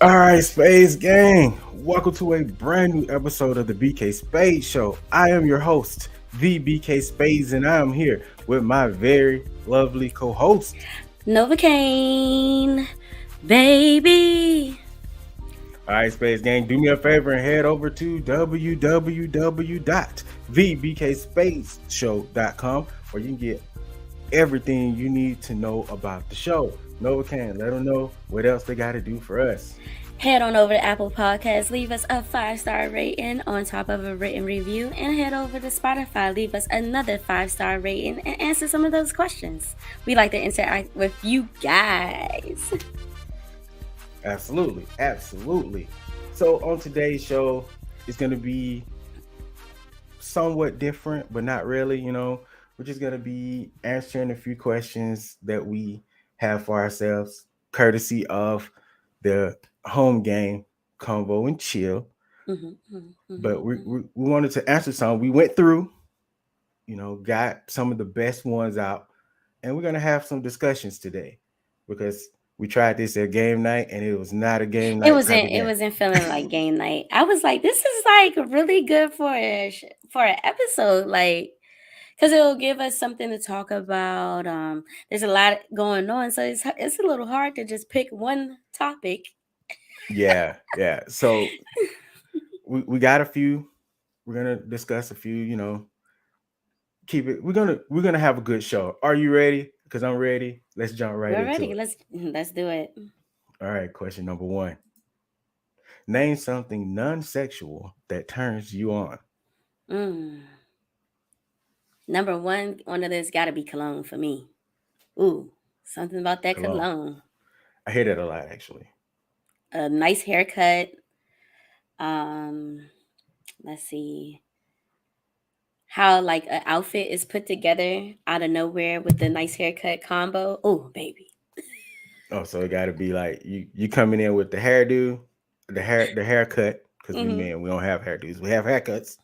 All right, Spades Gang. Welcome to a brand new episode of the BK Spades Show. I am your host, the BK Spades, and I am here with my very lovely co-host. Novacaine, baby. All right, Spades Gang, do me a favor and head over to www.thebkspadeshow.com where you can get everything you need to know about the show. Novacaine, let them know what else they got to do for us. Head on over to Apple Podcasts, leave us a 5-star rating on top of a written review, and head over to Spotify, leave us another 5-star rating, and answer some of those questions. We like to interact with you guys. Absolutely, absolutely. So on today's show, it's going to be somewhat different, but not really. We're just going to be answering a few questions that we have for ourselves, courtesy of the home game convo and chill. But we wanted to answer some. We went through, got some of the best ones out, and we're going to have some discussions today because we tried this at game night and it was not a game night. It wasn't feeling like game night. I was like, this is like really good for an episode, like, because it'll give us something to talk about. There's a lot going on, so it's a little hard to just pick one topic. Yeah. So we got a few. We're gonna discuss a few. Keep it. We're gonna have a good show. Are you ready? Because I'm ready. Let's jump right We're into ready. it. Let's do it. All right. Question number one. Name something non-sexual that turns you on. Mm. Number one of this got to be cologne for me. Ooh, something about that Cologne. cologne. I hear that a lot, actually. A nice haircut. Um, let's see how like an outfit is put together out of nowhere with the nice haircut combo. Oh, baby. Oh, so it got to be like you coming in with the hairdo, the haircut. Because we men, we don't have hairdos. We have haircuts.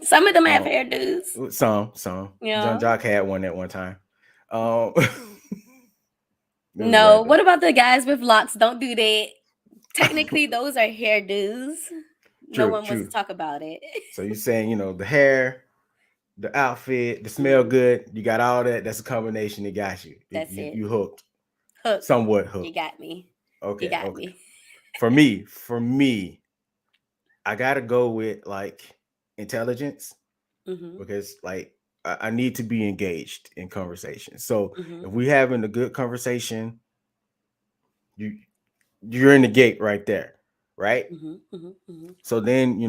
Some of them have hairdos. Some. Yeah. John Jock had one at one time. No, what about the guys with locks? Don't do that. Technically, those are hairdos. No one wants to talk about it. So you're saying, the hair, the outfit, the smell good, you got all that. That's a combination that got you. That's it. You hooked. Hooked. Somewhat hooked. You got me. Okay. You got me. For me, I gotta go with like intelligence because like I need to be engaged in conversation. So if we having a good conversation, you're in the gate right there, right? So then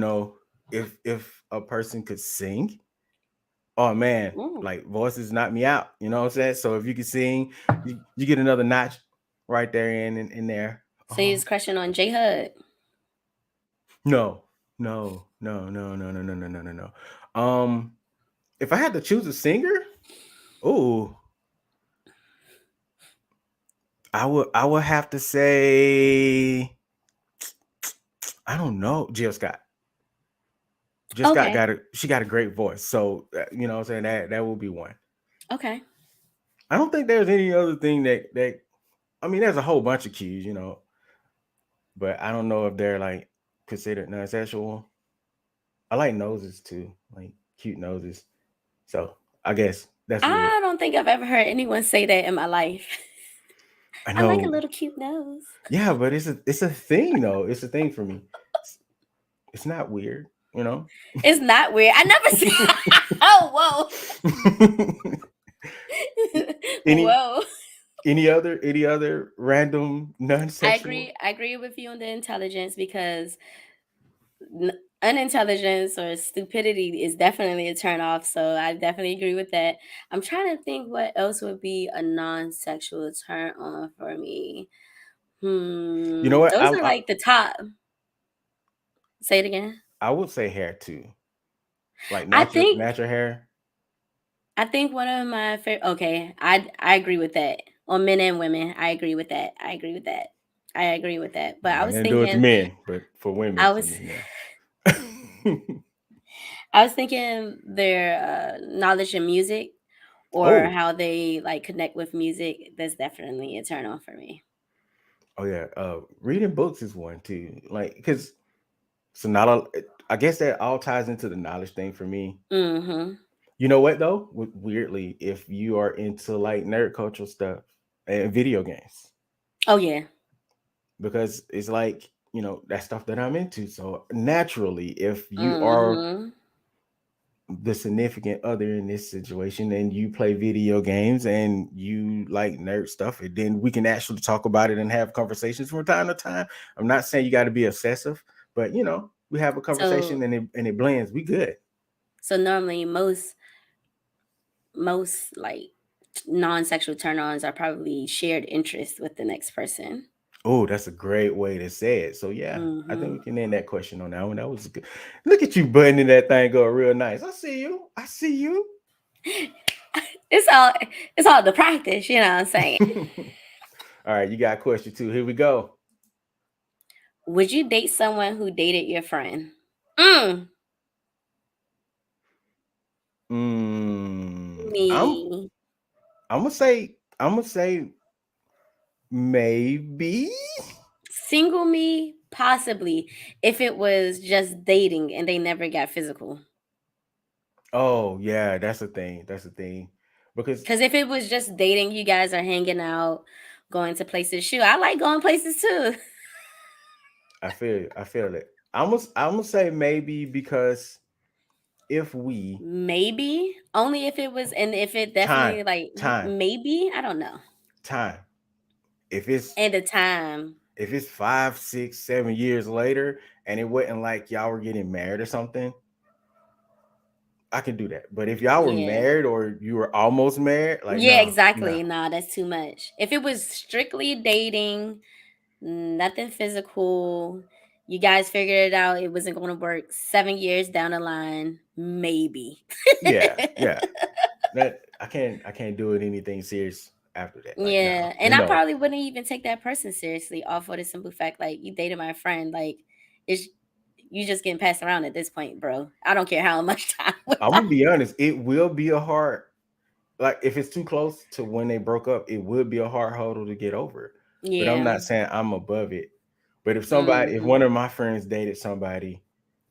if a person could sing, oh man, like voices knock me out. You know what I'm saying? So if you can sing, you get another notch right there in there. So he's crushing on J Hud. No. If I had to choose a singer, I would have to say, I don't know, Jill Scott. Jill Scott she got a great voice. So you know what I'm saying, that will be one. Okay. I don't think there's any other thing that I mean, there's a whole bunch of cues, but I don't know if they're like considered non-sexual. I like noses too, like cute noses. So I guess that's weird. I don't think I've ever heard anyone say that in my life. I know. I like a little cute nose. Yeah, but it's a thing though. It's a thing for me. It's not weird, It's not weird. I never said. Oh, whoa. Whoa. Any other random non-sexual? I agree with you on the intelligence because unintelligence or stupidity is definitely a turn off. So I definitely agree with that. I'm trying to think what else would be a non-sexual turn on for me. You know what? Those are like the top. Say it again. I would say hair too. Like natural hair. I think one of my favorite. Okay, I agree with that. On men and women, I agree with that. But I was thinking, do it to men, but for women, I was thinking their knowledge in music or how they like connect with music. That's definitely a turn on for me. Oh yeah, reading books is one too. Like, because so not a, I guess that all ties into the knowledge thing for me. Mm-hmm. You know what though? Weirdly, if you are into like nerd culture stuff and video games, Oh yeah. because it's like, that stuff that I'm into. So naturally, if you are Mm-hmm. the significant other in this situation and you play video games and you like nerd stuff, and then we can actually talk about it and have conversations from time to time. I'm not saying you got to be obsessive, but we have a conversation So and it blends. We good. so normally most like non-sexual turn-ons are probably shared interest with the next person. Oh, that's a great way to say it. So yeah, I think we Mm-hmm. can end that question on that one. That was good. Look at you buttoning that thing go real nice. I see you. I see you. It's all it's all the practice, you know what I'm saying? All right, you got question two. Here we go. Would you date someone who dated your friend? Mm, Mm, I'm me. I'm gonna say maybe. Single me, possibly, if it was just dating and they never got physical. Oh yeah, that's the thing. That's the thing. Because Because if it was just dating, you guys are hanging out, going to places. Shoot, I like going places too. I feel it. I'm gonna say maybe because if we Maybe only if it was, and if it time definitely like time maybe I don't know. time if it's And the time, if it's 5, 6, 7 years later and it wasn't like y'all were getting married or something, I can do that. But if y'all were yeah, married or you were almost married, like yeah, no, no. exactly. Nah, that's too much. If it was strictly dating, nothing physical. You guys figured it out. It wasn't going to work. 7 years down the line, maybe. Yeah, yeah. That I can't do it anything serious after that. Like no, Yeah, and I no. probably wouldn't even take that person seriously, all for the simple fact, like you dated my friend, like it's you just getting passed around at this point, bro. I don't care how much time went I'm by. gonna be honest. It will be a hard, like if it's too close to when they broke up, it would be a hard hurdle to get over. But I'm Yeah. not saying I'm above it. But if Hmm. one of my friends dated somebody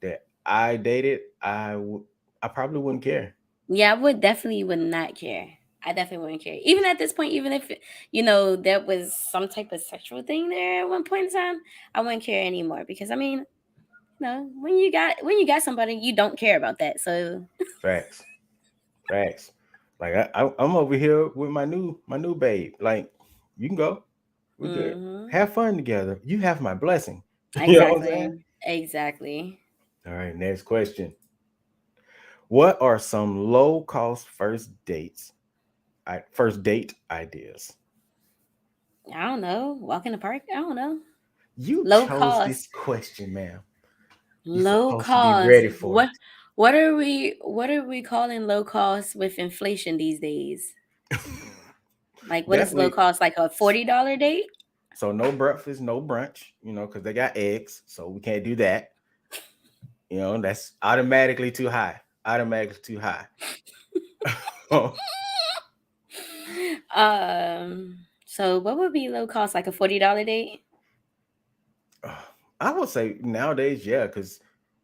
that I dated, I probably wouldn't care. Yeah, I would not care. I definitely wouldn't care. Even at this point, even if there was some type of sexual thing there at one point in time, I wouldn't care anymore because I mean, when you got somebody, you don't care about that. So, Facts, facts. Like I'm over here with my new babe. Like you can go, we're good. hmm, Have fun together. You have my blessing. You know what I'm saying? exactly, exactly. All right, next question. What are some low cost first date ideas? I don't know. Walk in the park. I don't know. You Low chose cost. this question, ma'am. You're Low supposed to be cost. ready for What? What are we calling low cost with inflation these days? it. Like, what is low Definitely. cost? Like a $40 date? So no breakfast, no brunch, because they got eggs, so we can't do that. That's automatically too high. Automatically too high. So what would be low cost? Like a $40 date? I would say nowadays, yeah, because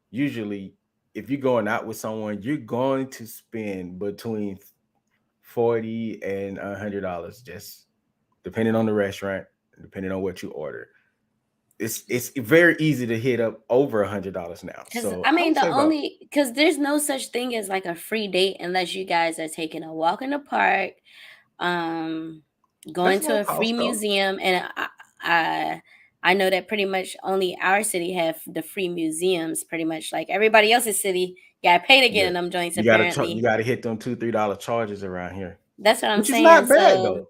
usually if you're going out with someone, you're going to spend between 40 and $100, just depending on the restaurant, depending on what you order. It's very easy to hit up over $100 now. Because So I I mean, would say about because there's no such thing as like a free date unless you guys are taking a walk in the park, um, going that's low to a free cost though. museum, and I know that pretty much only our city have the free museums. Pretty much like everybody else's city, you gotta pay to get Yeah, in them joints. you Apparently, gotta hit them $2-3 charges around here, that's what I'm which is saying. not bad So though.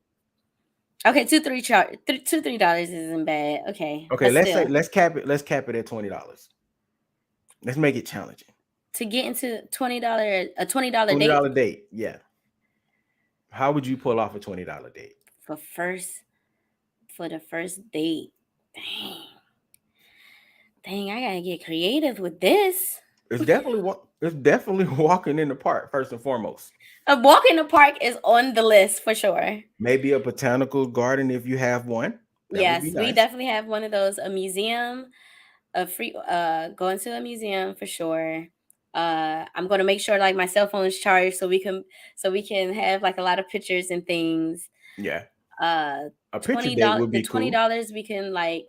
okay, $2-3 isn't bad. Okay, Okay, but let's say still, let's cap it at $20. Let's make it challenging. to get into $20 date $20 date. Yeah. How would you pull off a $20 date? for first for the first date. Dang, dang, I gotta get creative with this. It's definitely walking in the park first and foremost. A walk in the park is on the list for sure. Maybe a botanical garden if you have one. That would be Yes, we nice. definitely have one of those, a museum, a free going to a museum for sure. I'm gonna make sure like my cell phone is charged so we can have like a lot of pictures and things. Yeah. Uh A picture date would the be cool. $20 we can like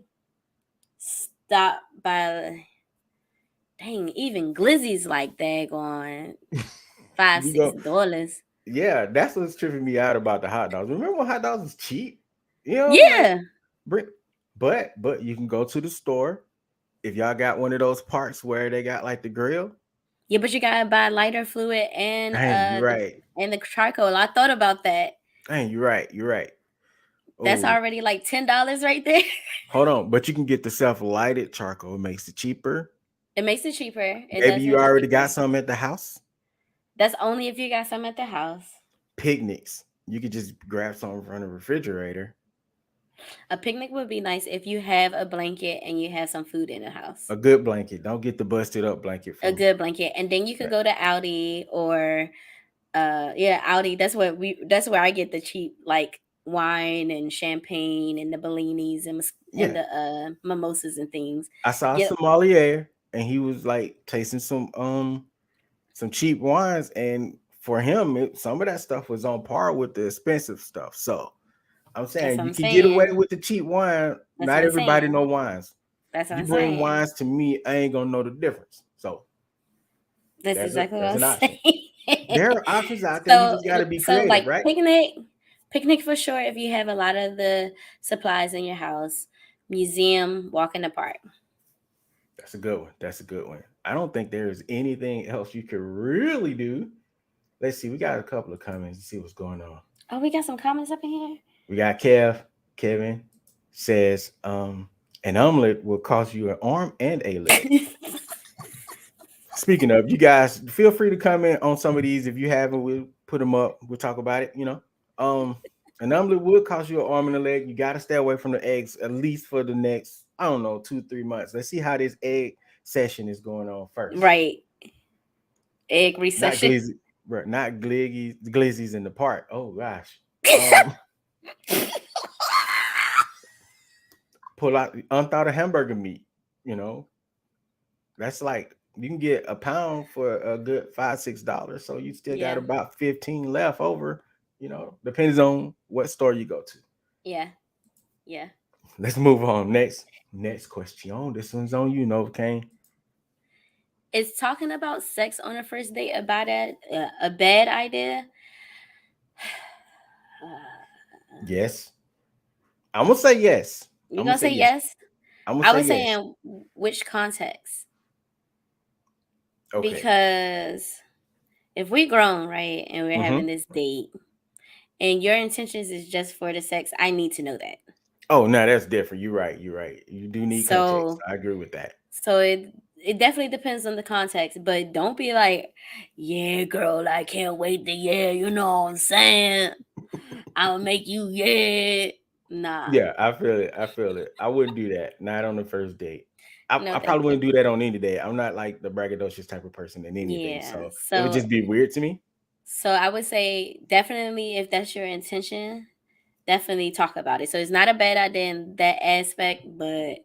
stop by, dang, even glizzy's like daggone five, We six go. dollars. Yeah, that's what's tripping me out about the hot dogs. Remember when hot dogs was cheap? You know, like Yeah. bring, but you can go to the store if y'all got one of those parts where they got like the grill. Yeah, but you gotta buy lighter fluid Dang, you're right. and the charcoal. I thought about that. Dang, you're right. You're right. That's Oh, already like $10 right there. hold on, but you can get the self lighted charcoal. It makes it cheaper. It makes it cheaper. It Maybe does you make it already got cheaper. some at the house. That's only if you got some at the house. Picnics. You could just grab some from the refrigerator. A picnic would be nice if you have a blanket and you have some food in the house. A good blanket. Don't get the busted up blanket A from. good blanket. And then you could go to Aldi or yeah, Aldi. That's where I get the cheap like wine and champagne and the Bellinis and Yeah, the mimosas and things. I saw a Get sommelier and he was like tasting some cheap wines, and for him some of that stuff was on par with the expensive stuff. So I'm That's saying what you I'm can get away saying. with the cheap wine. That's what Not I'm everybody saying. know wines. That's what You I'm bring saying. wines to me, I ain't gonna know the difference. So That's exactly what there's I'm an option. saying. There are options out there. You so just got to be so creative, like right? picnic for sure if you have a lot of the supplies in your house. Museum, walk in the park. That's a good one. That's a good one. I don't think there is anything else you could really do. Let's see. We got a couple of comments to see what's going on. Oh, we got some comments up in here. We got Kevin says, an omelet will cost you an arm and a leg. Speaking of, you guys feel free to comment on some of these. If you haven't, we'll put them up. We'll talk about it. Um, an omelet will cost you an arm and a leg. You got to stay away from the eggs at least for the next, I don't know, 2-3 months. Let's see how this egg session is going on first. Right. Egg Not recession. glizzy, right, not glizzies in the park. Oh gosh. Um, pull out unthought of hamburger meat. You know, that's like you can get a pound for a good $5-6. So you still got Yeah. about 15 left over. Depends on what store you go to. Yeah. Yeah. Let's move on. Next question. This one's on you, Novacaine. Is talking about sex on a first date a bad idea? Yes. I'm gonna say yes. You I'm gonna gonna say say yes. yes? I'm gonna I say was yes. saying which context? Okay. Because if we grown, right, and we're Mm-hmm. having this date, and your intentions is just for the sex, I need to know that. Oh no, that's different. You're right. You're right. You do need context. So, I agree with that. so it definitely depends on the context, but don't be like, yeah, girl, I can't wait to yeah, you know what I'm saying? I'll make you yeah. Nah, Yeah, I feel it. I feel it. I wouldn't do that. Not on the first date. no, I thank probably you. wouldn't do that on any day. I'm not like the braggadocious type of person in anything. Yeah, So it would just be weird to me. so I would say definitely if that's your intention, definitely talk about it. So it's not a bad idea in that aspect, but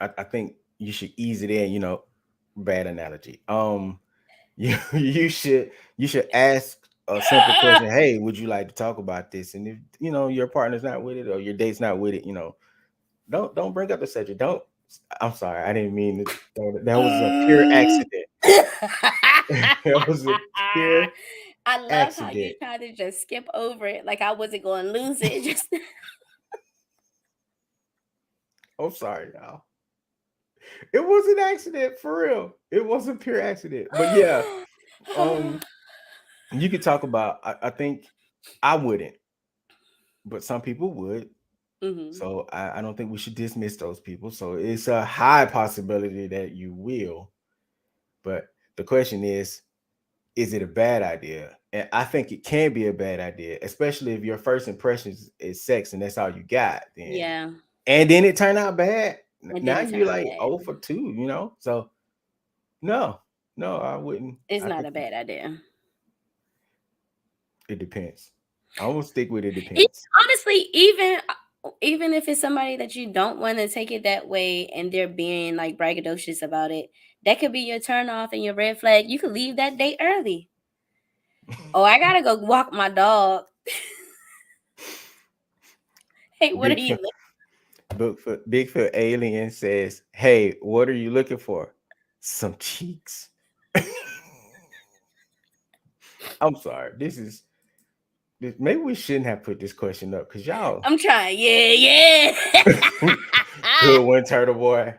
I think you should ease it in, bad analogy. You should ask a simple question. Hey, would you like to talk about this? And if your partner's not with it or your date's not with it, don't bring up the subject. Don't. I'm sorry, I didn't mean to. That was a pure accident. That was a pure I love how you accident. tried to just skip over it like I wasn't going to lose it. Just I'm sorry, y'all. It was an accident for real. It was a pure accident. But yeah, you could talk about. I think I wouldn't, but some people would. hmm. So I don't think we should dismiss those people. So it's a high possibility that you will. But the question is it a bad idea? And I think it can be a bad idea, especially if your first impression is sex and that's all you got. Yeah, And then it turned out bad. it Now didn't turn you're out like bad. 0 for 2. So no, no, I wouldn't. It's I not think a bad idea. it depends. I will stick with it E depends. honestly, even if it's somebody that you don't wanna take it that way and they're being, like, braggadocious about it, that could be your turn off and your red flag. You could leave that date early. "Oh, I gotta go walk my dog." "Hey, what are you Bigfoot, look." Bigfoot alien says, "Hey, what are you looking for? Some cheeks." I'm sorry. Maybe we shouldn't have put this question up because y'all I'm trying. Yeah, good yeah. one, Turtle Boy.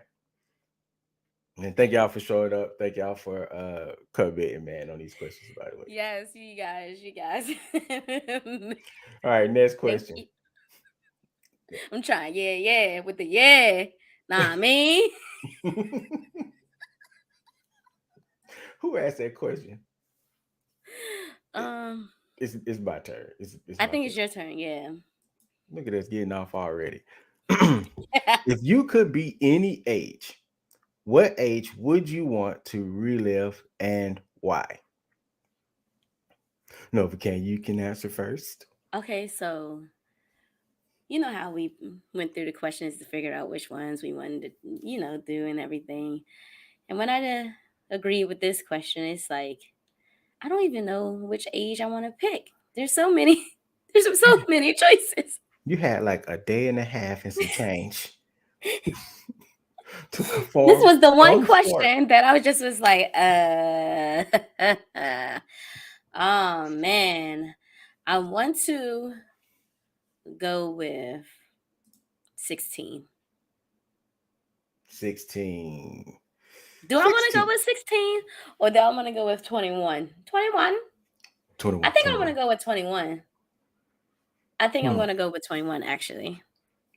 And thank y'all for showing up. Thank y'all for committing, man, on these questions, by the way. Yes, you guys. All right, next Thank question. you. I'm trying. Yeah, with the yeah. Nah, I mean. Who asked that question? It, Um, it's my turn. It's I my think turn. it's your turn. Yeah. Look at us getting off already. If you could be any age, what age would you want to relive and why? Novacaine, you can answer first. Okay, so you know how we went through the questions to figure out which ones we wanted to, do and everything. And when I agreed with this question, it's like I don't even know which age I want to pick. There's so many. There's You so many choices. you had like a day and a half and some change to This perform was the one some sport. question that I was just was like, oh man, I want to go with 16. 16. Do I want to go 16. with 16 or do I want to go with 21? 21. I 21. think I'm going 21. to go with 21. I think I'm Hmm. going to go with 21 actually.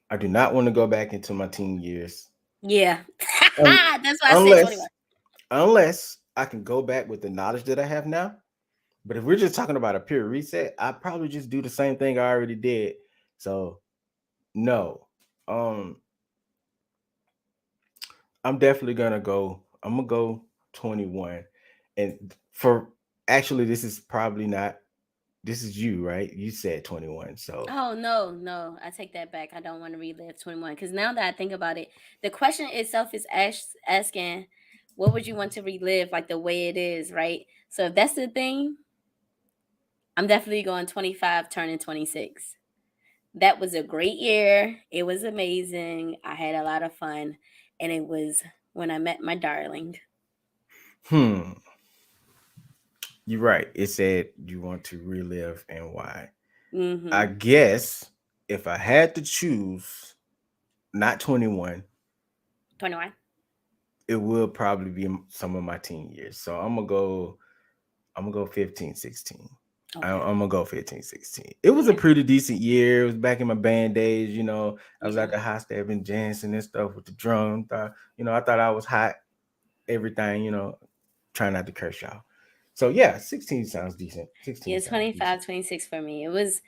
I do not want to go back into my teen years. Yeah. Un- That's why I said 21. unless unless I can go back with the knowledge that I have now. But if we're just talking about a pure reset, I'd probably just do the same thing I already did. So no. Um I'm definitely gonna go. I'm gonna go 21. And for actually, this is probably not. This is you, right? You said 21. So Oh no, I take that back. I don't want to relive 21 because now that I think about it, the question itself is asking, what would you want to relive like the way it is, right? So if that's the thing, I'm definitely going 25, turning 26. That was a great year. It was amazing. I had a lot of fun, and it was when I met my darling. hmm, you're right. It said you want to relive and why. I Mm-hmm. guess if I had to choose, not 21, 21. it will probably be some of my teen years. So I'm gonna go 15, 16. Okay. I'm gonna go 15, 16. It was a Yeah. pretty decent year. It was back in my band days, I was Yeah. at the high stepping dancing and stuff with the drum. I thought I was hot, everything, trying not to curse y'all. So yeah, 16 sounds decent. 16 Yeah. sounds decent. 25, 26 for me. It was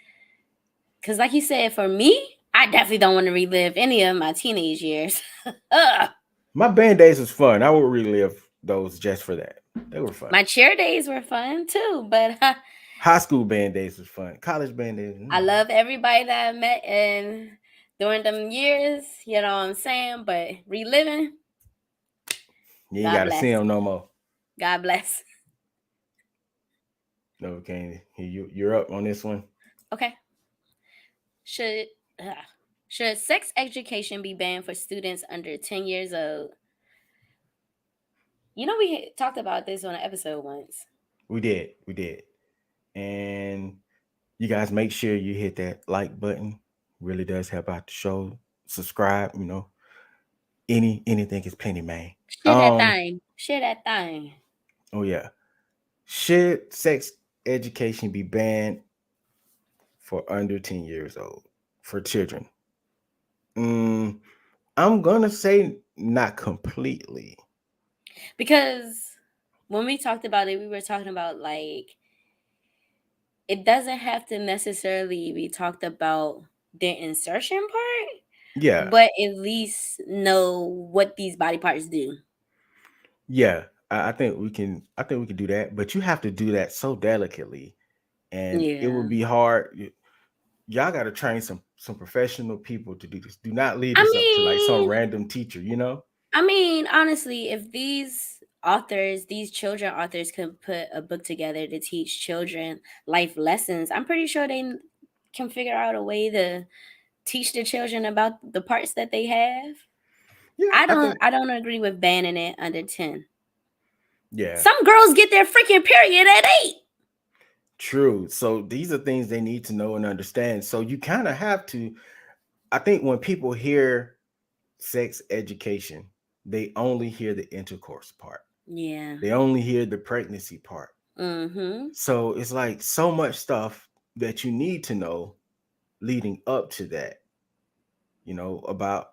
because, like you said, for me, I definitely don't want to relive any of my teenage years. Ugh. My band days was fun. I would relive those just for that. They were fun. My cheer days were fun too, but High school band days was fun. College band days, I love everybody that I met and during them years. You know what I'm saying? But reliving, you ain't God gotta see bless. them no more. God bless. No, okay. You're up on this one. Okay. Should ugh. Should sex education be banned for students under 10 years old? We talked about this on an episode once. We did. And you guys make sure you hit that like button. Really does help out the show. Subscribe, anything is plenty, man. Share that thing. Share that thing. Oh yeah. Should sex education be banned for under 10 years old for children? Mm, I'm gonna say not completely. Because when we talked about it, we were talking about like it doesn't have to necessarily be talked about the insertion part, Yeah, but at least know what these body parts do. yeah. I think we can do that, but you have to do that so delicately and it Yeah. would be hard. Y'all got to train some professional people to do this. Do not leave I this up to like some mean, random teacher, you know? honestly, if these authors, these children authors could put a book together to teach children life lessons, I'm pretty sure they can figure out a way to teach the children about the parts that they have. Yeah, I think I don't agree with banning it under 10. yeah, Some girls get their freaking period at 8. true. So these are things they need to know and understand. So you kind of have to, I think when people hear sex education, they only hear the intercourse part. Yeah. They only hear the pregnancy part. Mm-hmm. So it's like so much stuff that you need to know leading up to that, about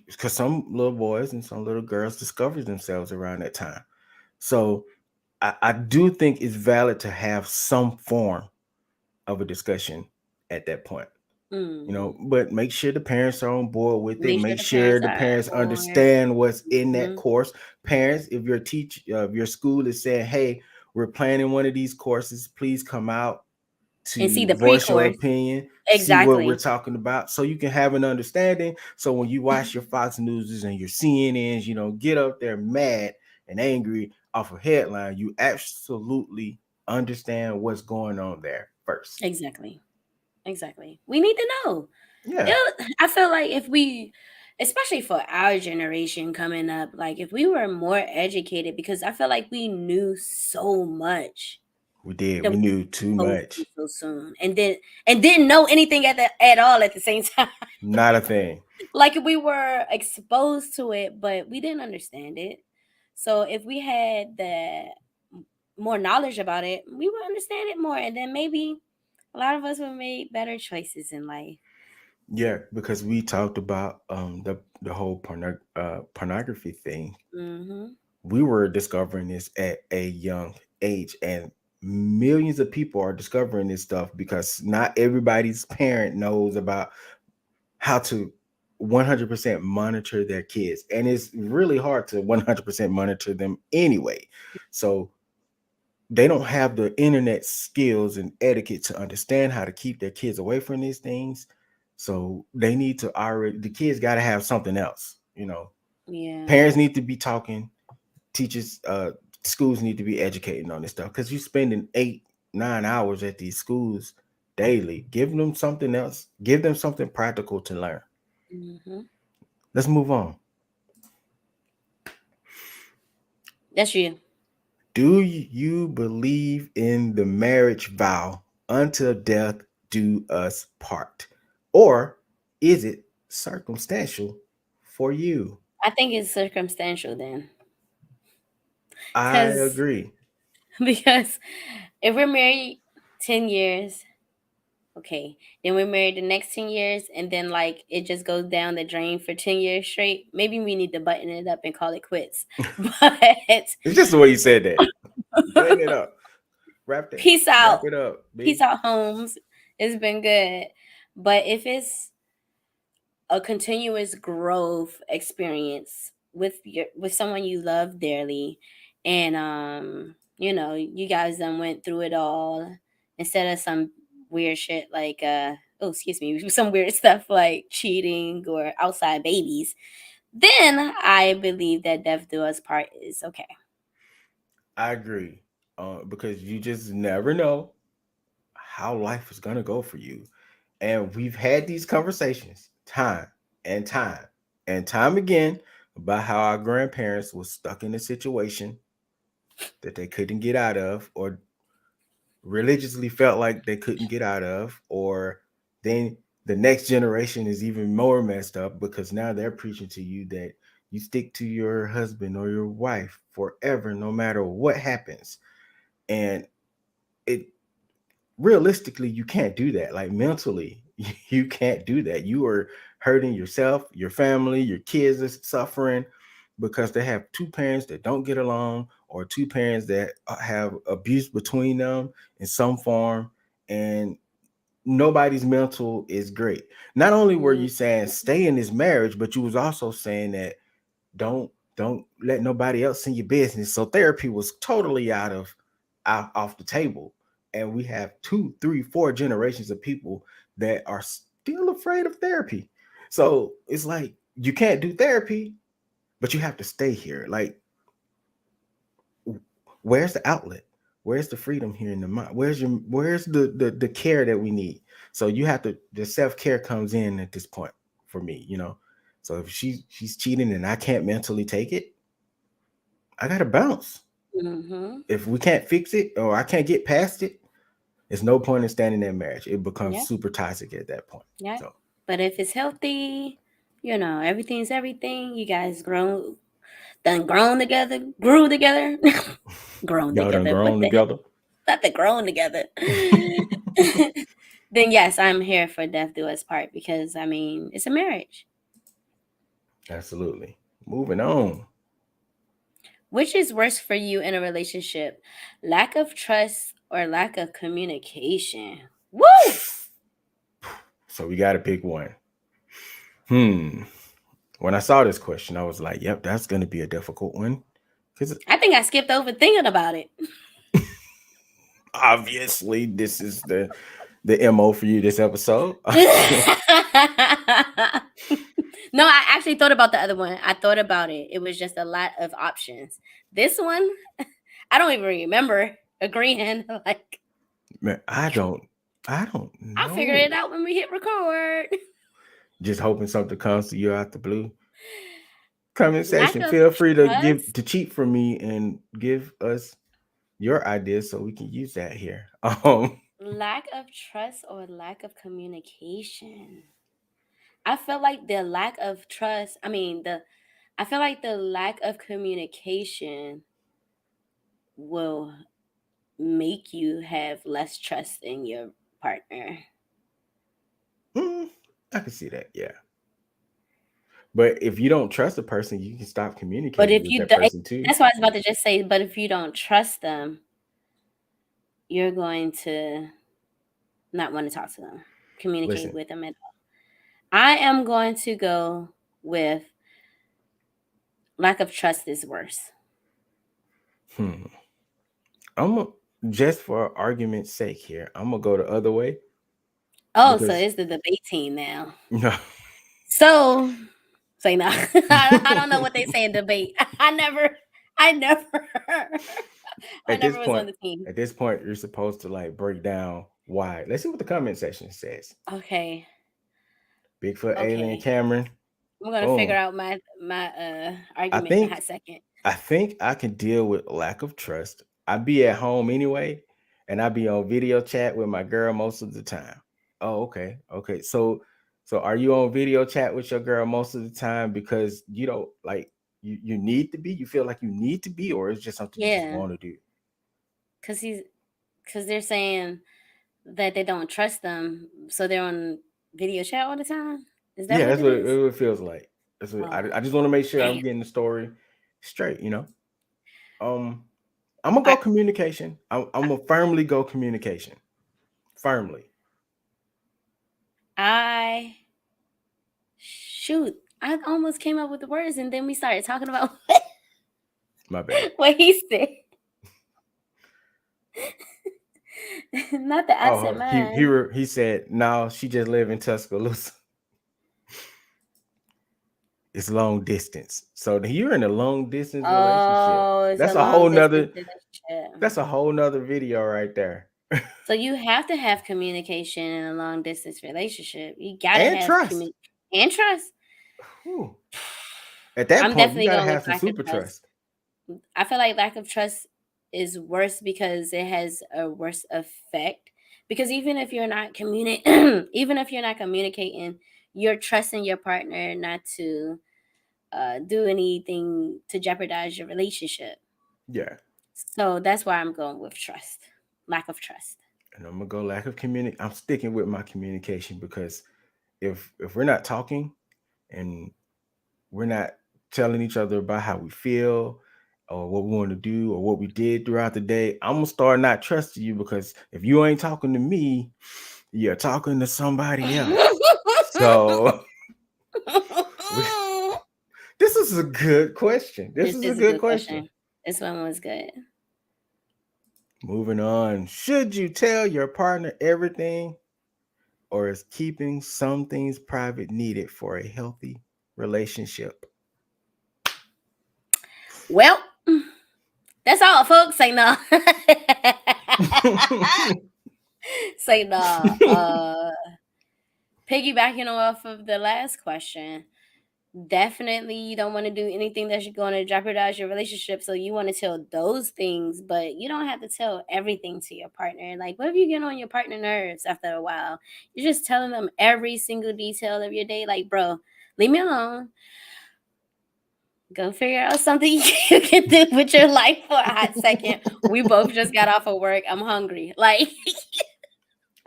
because some little boys and some little girls discover themselves around that time. So I do think it's valid to have some form of a discussion at that point. Mm-hmm. But make sure the parents are on board with it. Make sure Make the sure parents the are on parents board. understand what's in that Mm-hmm. course. Parents, if if your school is saying, "Hey, we're planning one of these courses, please come out And see to the voice your pre-course. opinion, see what we're Exactly. talking about, so you can have an understanding." So when you watch your Fox Newses and your CNNs, get up there mad and angry off a headline, you absolutely understand what's going on there first. Exactly. Exactly. We need to know. Yeah, I feel like if we, especially for our generation coming up, like if we were more educated, because I feel like we knew so much we did. that We we knew too were exposed to much. so soon, and didn't know anything at all at the same time. Not a thing. Like we were exposed to it, but we didn't understand it. So if we had the more knowledge about it, we would understand it more, and then maybe a lot of us would make better choices in life. Yeah, because we talked about the whole pornography thing. Hmm. We were discovering this at a young age, and millions of people are discovering this stuff because not everybody's parent knows about how to 100% monitor their kids, and it's really hard to 100% monitor them anyway. So they don't have the internet skills and etiquette to understand how to keep their kids away from these things. So they need to already, the kids got to have something else. Yeah. Parents need to be talking, teachers, schools need to be educating on this stuff because you're spending 8, 9 hours at these schools daily. Give them something else, give them something practical to learn. Hmm. Let's move on. That's you. Do you believe in the marriage vow until death do us part? Or is it circumstantial for you? I think it's circumstantial then, I because agree. because if we're married 10 years, okay, then we're married the next 10 years, and then like it just goes down the drain for 10 years straight. Maybe we need to button it up and call it quits. But It's just the way you said that. Button it up. peace Wrap out, it up, peace B. out, Holmes. It's been good. But if it's a continuous growth experience with someone you love dearly, and you guys done went through it all, instead of some weird shit like oh, excuse me, some weird stuff like cheating or outside babies, then I believe that death do us part is okay. I agree. Because you just never know how life is gonna go for you. And we've had these conversations time and time and time again about how our grandparents were stuck in a situation that they couldn't get out of, or religiously felt like they couldn't get out of, or then the next generation is even more messed up because now they're preaching to you that you stick to your husband or your wife forever no matter what happens. And it realistically, you can't do that. Like mentally, you can't do that. You are hurting yourself, your family, your kids are suffering because they have two parents that don't get along, or two parents that have abuse between them in some form, and nobody's mental is great. Not only were Mhm. you saying stay in this marriage, but you was also saying that don't let nobody else in your business. So therapy was totally out off the table. and we have 2, 3, 4 generations of people that are still afraid of therapy. So it's like you can't do therapy, but you have to stay here. Like, where's the outlet? Where's the freedom here in the mind? Where's the care that we need? So you have to, the self-care comes in at this point for me, you know. So if she's cheating and I can't mentally take it, I gotta bounce. Mm-hmm. If we can't fix it or I can't get past it, there's no point in standing in marriage. It becomes Yeah. super toxic at that point. Yeah. So But if it's healthy, everything's everything. You guys grown together, grew together, grown y'all done together. What grown the hell? together. Not the grown together. Then yes, I'm here for death do us part because I mean it's a marriage. Absolutely. Moving on. Which is worse for you in a relationship? Lack of trust or lack of communication? Woo! So we got to pick one. Hmm. When I saw this question, I was like, "Yep, that's going to be a difficult one," because I think I skipped over thinking about it. obviously this is the mo for you this episode. No, I actually thought about the other one. I thought about it. It was just a lot of options. This one, I don't even remember agreeing. Like, Man, I don't I'll figure it know. out when we hit record. Just hoping something comes to you out the blue. Comment Lack section. of Feel free to trust. cheat from me and give us your ideas so we can use that here. Lack of trust or lack of communication. I feel like the lack of trust, I feel like the lack of communication will make you have less trust in your partner. mm, I can see that, yeah. But if you don't trust a person, you can stop But communicating if with you that do, person too. that's what I was about to just say. But if you don't trust them, you're going to not want to talk to them, communicate Listen, with them at all. I am going to go with lack of trust is worse. hmm, I'm a, just for argument's sake here, I'm gonna go the other way Oh, so because it's the debate team now. no. So say no. I don't know what they say in debate. I never, I at never this was point, on the team. at this point, you're supposed to like break down why. Let's see what the comment section says. Okay, Bigfoot, Alien, okay. Cameron. I'm gonna figure Boom. out my I argument in a think hot second. I think I can deal with lack of trust. I be at home anyway, and I be on video chat with my girl most of the time. Oh, okay, okay. So are you on video chat with your girl most of the time because you don't like you need to be? You feel like you need to be, or it's just something you just Yeah, want to do? cause cause they're saying that they don't trust them, so they're on video chat all the time. Is that Yeah, what that's it what is? it feels like. That's what Oh, I just want to make sure I'm damn. getting the story straight. Um, I'm gonna I go communication. I'm gonna firmly go communication. Firmly. I shoot. I almost came up with the words, and then we started talking about My bad. what he said. Not the Oh, absent mind. he said, "No, she just live in Tuscaloosa. It's long distance. So you're in a long distance relationship. Oh, it's a That's a long whole distance nother. relationship. That's a whole nother video right there. So you have to have communication in a long distance relationship. You gotta And have trust. communication and trust. Whew. At that I'm point, you definitely gotta going with have some lack of super trust. trust. I feel like lack of trust is worse because it has a worse effect. Because even if you're not even if you're not communicating, you're trusting your partner not to do anything to jeopardize your relationship. Yeah. So that's why I'm going with trust, lack of trust. And I'm gonna go lack of communication. I'm sticking with my communication because if we're not talking and we're not telling each other about how we feel or what we want to do or what we did throughout the day, I'm gonna start not trusting you because if you ain't talking to me, you're talking to somebody else. So we, this is a good question. This This is a is a good good question. question. This one was good. Moving on. Should you tell your partner everything, or is keeping some things private needed for a healthy relationship? Well, that's all, folks. Say no. Say no. Piggybacking off of the last question, definitely you don't want to do anything that's going to jeopardize your relationship. So you want to tell those things, but you don't have to tell everything to your partner. Like, what if you get on your partner nerves after a while? You're just telling them every single detail of your day. Like, bro, leave me alone. Go figure out something you can do with your life for a hot second. We both just got off of work. I'm hungry. Like,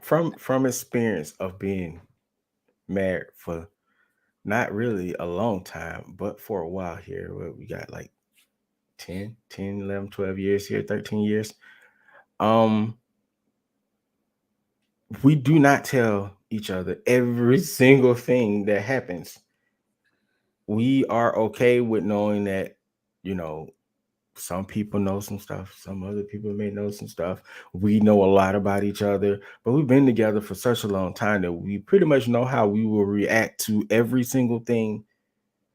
From experience of being married for not really a long time, but for a while here, where we got like 10, 11, 12 years here, 13 years. Um, we do not tell each other every single thing that happens. We are okay with knowing that, you know, some people know some stuff, some other people may know some stuff. We know a lot about each other, but we've been together for such a long time that we pretty much know how we will react to every single thing,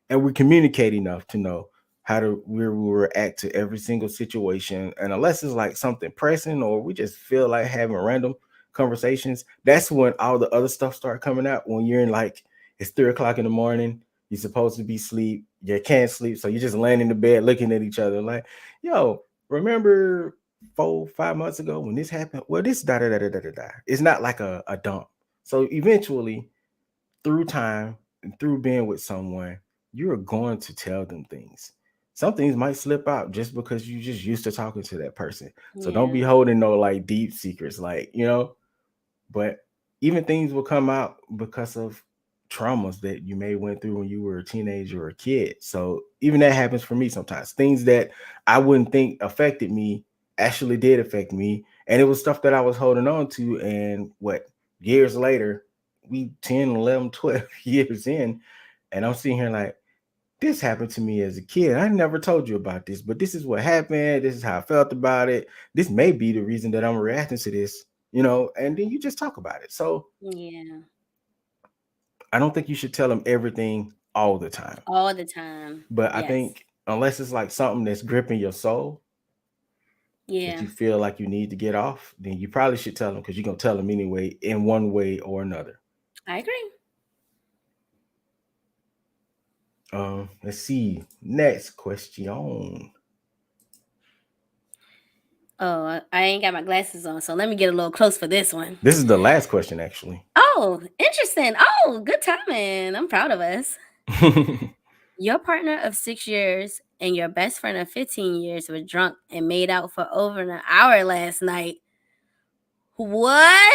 and we communicate enough to know how to we will react to every single situation. And unless it's like something pressing or we just feel like having random conversations, that's when all the other stuff start coming out. When you're in like it's 3 o'clock in the morning, you're supposed to be asleep, you can't sleep, so you're just laying in the bed looking at each other like, yo, remember 4 5 months ago when this happened? Well, this da da da da da da da. It's not like a dump. So eventually, through time and through being with someone, you're going to tell them things. Some things might slip out just because you just used to talking to that person. So don't be yeah, holding no like deep secrets, like, but even things will come out because of traumas that you may went through when you were a teenager or a kid. So even that happens for me sometimes. Things that I wouldn't think affected me actually did affect me. And it was stuff that I was holding on to. And what, years later, we 10, 11, 12 years in, and I'm sitting here like, this happened to me as a kid. I never told you about this, but this is what happened. This is how I felt about it. This may be the reason that I'm reacting to this, and then you just talk about it. So yeah, I don't think you should tell them everything all the time. all the time. But I Yes, think unless it's like something that's gripping your soul that yeah, you feel like you need to get off, then you probably should tell them because you're going to tell them anyway in one way or another. I agree. Let's see. Next question. Oh, I ain't got my glasses on, so let me get a little close for this one. This is the last question, actually. Oh, interesting. Oh, good timing. I'm proud of us. Your partner of 6 years and your best friend of 15 years were drunk and made out for over an hour last night. What?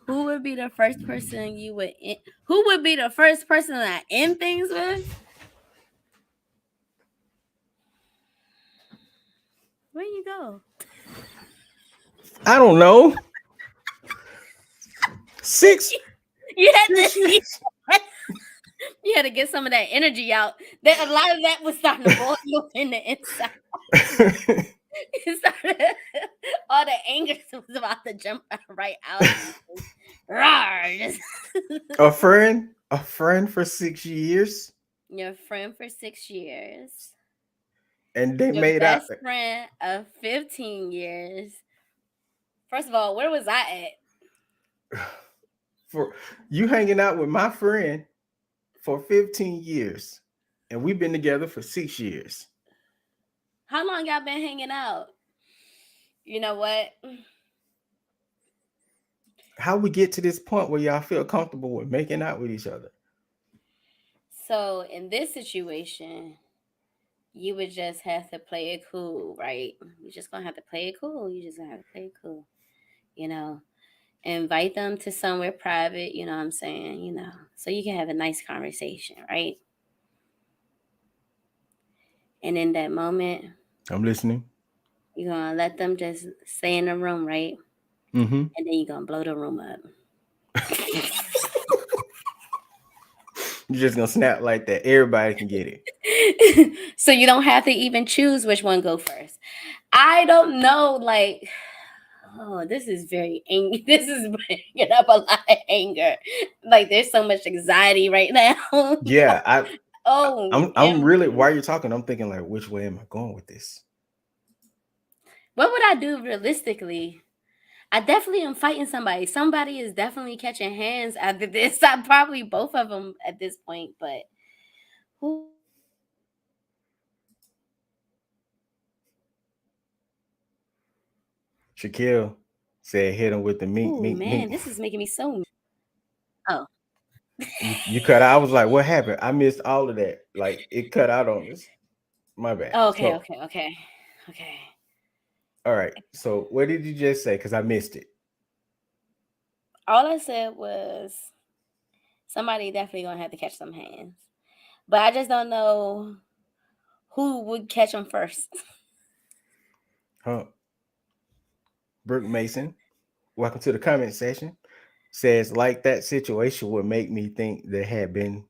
Who would be the first person you would? Who would be the first person that end things with? Where you go? I don't know. Six, You had to. 6 years. You had to get some of that energy out. That a lot of that was starting to boil you in the inside. It started, all the anger was about to jump right out. Rawr, a friend for 6 years, your friend for 6 years. and they Your made out. best friend of 15 years. First of all, where was I For you hanging out with my friend for 15 years, and we've been together for 6 years. at? How long y'all been hanging out? You know what? How we get to this point where y'all feel comfortable with making out with each other? So in this situation, you would just have to play it cool, right? You're just gonna have to play it cool. You just gonna have to play it cool. You know, invite them to somewhere private. You know what I'm saying? So you can have a nice conversation, right? And in that moment, I'm listening. you're gonna let them just stay in the room, right? Mm-hmm. And then you're gonna blow the room up. You're just gonna snap like that. Everybody can get it. So you don't have to even choose which one go first. I don't know, like, oh, this is very angry. This is bringing up a lot of anger. Like, there's so much anxiety right now. Yeah, Oh, I'm really, while you're talking, I'm thinking like, which way am I going with this? what would I do realistically? I definitely am fighting somebody. Somebody is definitely catching hands after this. I probably both of them at this point, but who Shaquille said, "Hit him with the man, mink, this mink, is mink." making me so oh. You cut out. I was like, "What happened?" I missed all of that. Like it cut out on us. My bad. Okay, So, okay, okay. Okay. all right. So, what did you just say? Because I missed it. All I said was somebody definitely gonna have to catch some hands. But I just don't know who would catch them first. Huh? Brooke Mason, welcome to the comment section. Says like that situation would make me think they had been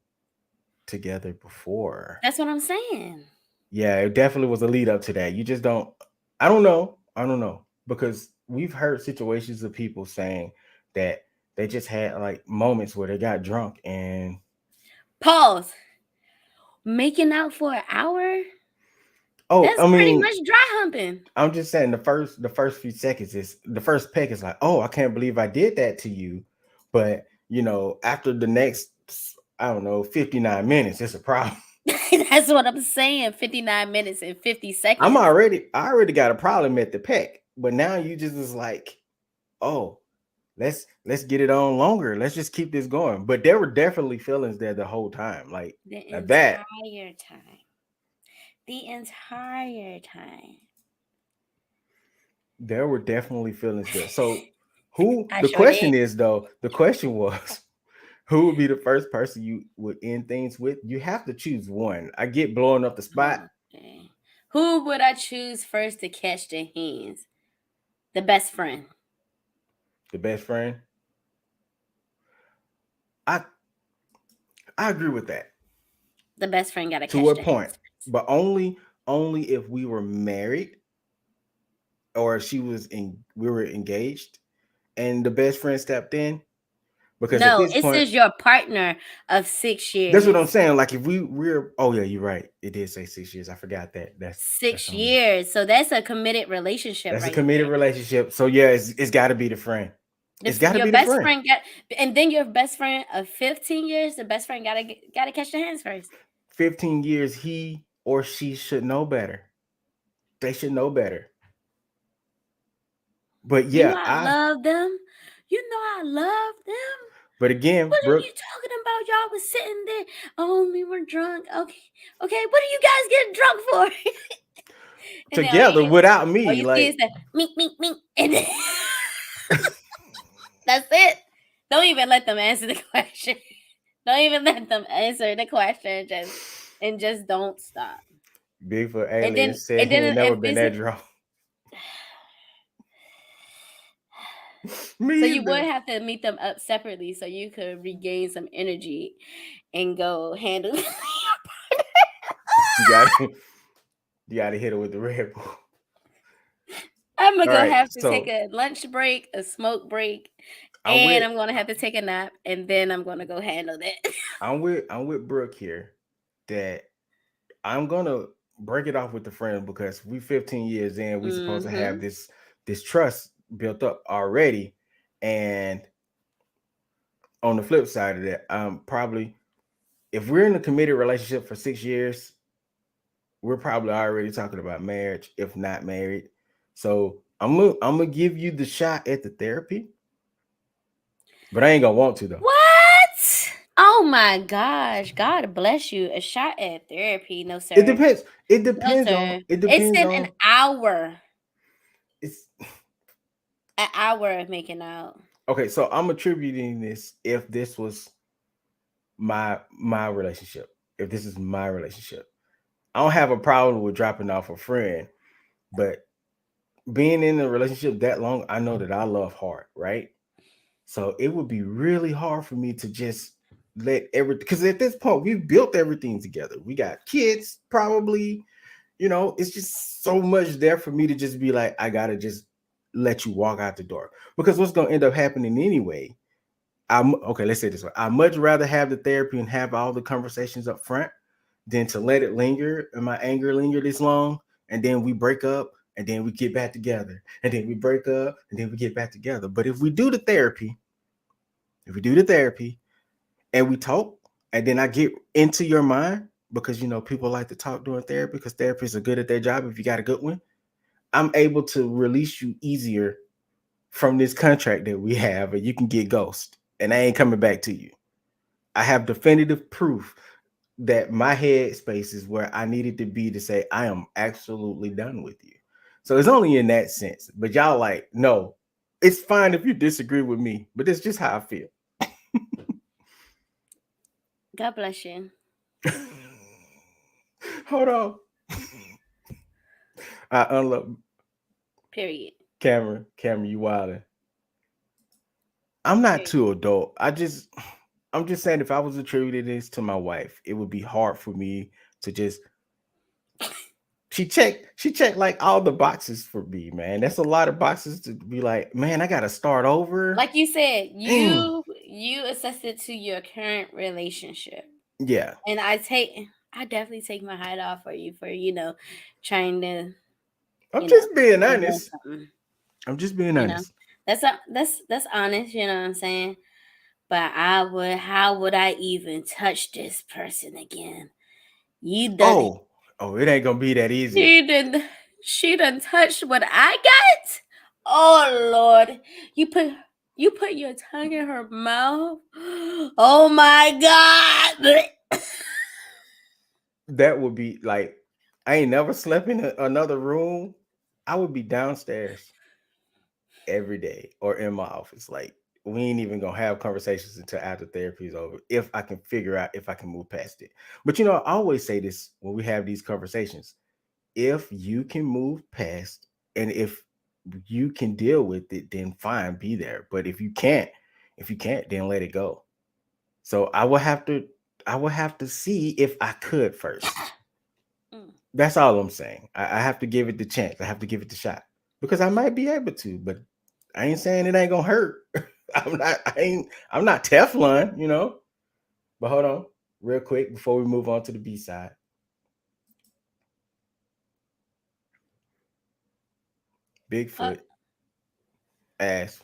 together before. That's what I'm saying. Yeah, it definitely was a lead up to that. You just don't. I don't know. I don't know because we've heard situations of people saying that they just had like moments where they got drunk and Pause. Making out for an hour? oh, That's I pretty mean, much dry humping. I'm just saying the first few seconds is the first peck is like, oh, I can't believe I did that to you, but after the next, I don't know, 59 minutes, it's a problem. That's what I'm saying. 59 minutes and 50 I'm seconds. already I already got a problem at the peck, but now you just is like, oh, let's get it on longer. Let's just keep this going. But there were definitely feelings there the whole time. Like The now that entire time. The entire time. there were definitely feelings there. So who I the sure question did. is though, the question was who would be the first person you would end things with? You have to choose one. I get blowing up the spot, Okay. Who would I choose first to catch the hands? The best friend. the best friend. I I agree with that The best friend got to to catch a the point, hands first. but only if we were married or she was in we were engaged and the best friend stepped in because at No, this it point says your partner of six that's what I'm years. saying. Like if we're oh yeah, you're right. It did say 6 years. I forgot that. That's Six on me. years. So that's a committed relationship That's a right committed there. relationship. So yeah, it's got to be the friend. It's got to Your be the best friend. friend got, and then your best friend of 15 years. The best friend gotta catch the hands first. 15 years, he or she should know better. They should know better. But You know yeah, I I. love them. You know I love them. But again, What are Brooke, you talking about? Y'all was sitting there. Oh, we were drunk. Okay, okay. What are you guys getting drunk for? And then together without all me, you see is like the mink, mink, mink, and then that's it. Don't even let them answer the question. Don't even let them answer the question. Just don't stop. Bigfoot And aliens then said and he ain't then never if been this that drunk. so Me you would either. have to meet them up separately so you could regain some energy and go handle. You got to you got to hit it with the Red Bull. I'm gonna All go right, have to take so a lunch break, a smoke break, I'm and with I'm gonna have to take a nap, and then I'm gonna go handle that. I'm with Brooke here that I'm gonna break it off with the friend because we 15 years in, we supposed to have Mm-hmm. this trust built up already. And on the flip side of that, probably if we're in a committed relationship for 6 years, we're probably already talking about marriage, if not married. So I'm gonna give you the shot at the therapy, but I ain't gonna want to though. What? Oh my gosh! God bless you. A shot at therapy? No, It sir. depends. It No, depends on sir. it It depends said an on hour. it's An hour of making out. okay. So I'm attributing this if this was my relationship. If this is my relationship, I don't have a problem with dropping off a friend, but being in a relationship that long, I know that I love hard, right? So it would be really hard for me to just let everything, because at this point we've built everything together. We got kids, probably, it's just so much there for me to just be like, I gotta just let you walk out the door. Because what's gonna end up happening anyway, I'm okay, let's say this way. I much rather have the therapy and have all the conversations up front than to let it linger and my anger linger this long, and then we break up and then we get back together. And then we break up and then we get back together. But if we do the therapy and we talk, and then I get into your mind, because people like to talk during therapy because therapists are good at their job if you got a good one. I'm able to release you easier from this contract that we have, and you can get ghost, and I ain't coming back to you. I have definitive proof that my headspace is where I needed to be to say I am absolutely done with you. So it's only in that sense. But y'all like, no, it's fine if you disagree with me, but it's just how I feel. God bless you. Hold on. I unlock Period. camera, you wildin'. I'm not Period. too adult. I'm just saying, if I was attributing this to my wife, it would be hard for me to just she checked like all the boxes for me, man. That's a lot of boxes to be like, man, I gotta start over. Like you said, Dang. you assess it to your current relationship. Yeah. And I definitely take my hat off for you for, trying to, I'm you know, just being prevent honest. something. I'm just being You know. honest. That's honest, you know what I'm saying? But how would I even touch this person again? You done Oh, oh, it ain't gonna be that easy. she done she done touched what I got? Oh Lord. You put you put your tongue in her mouth. Oh my God. That would be like, I ain't never slept in another room. I would be downstairs every day or in my office. Like, we ain't even gonna have conversations until after therapy is over. If I can figure out if I can move past it. But I always say this when we have these conversations. If you can move past, and if you can deal with it, then fine, be there. But if you can't, then let it go. So I will have to see if I could first. Mm. That's all I'm saying. I have to give it the chance. I have to give it the shot, because I might be able to, but I ain't saying it ain't gonna hurt. I'm not Teflon. But hold on, real quick before we move on to the B side. Uh, Bigfoot asks,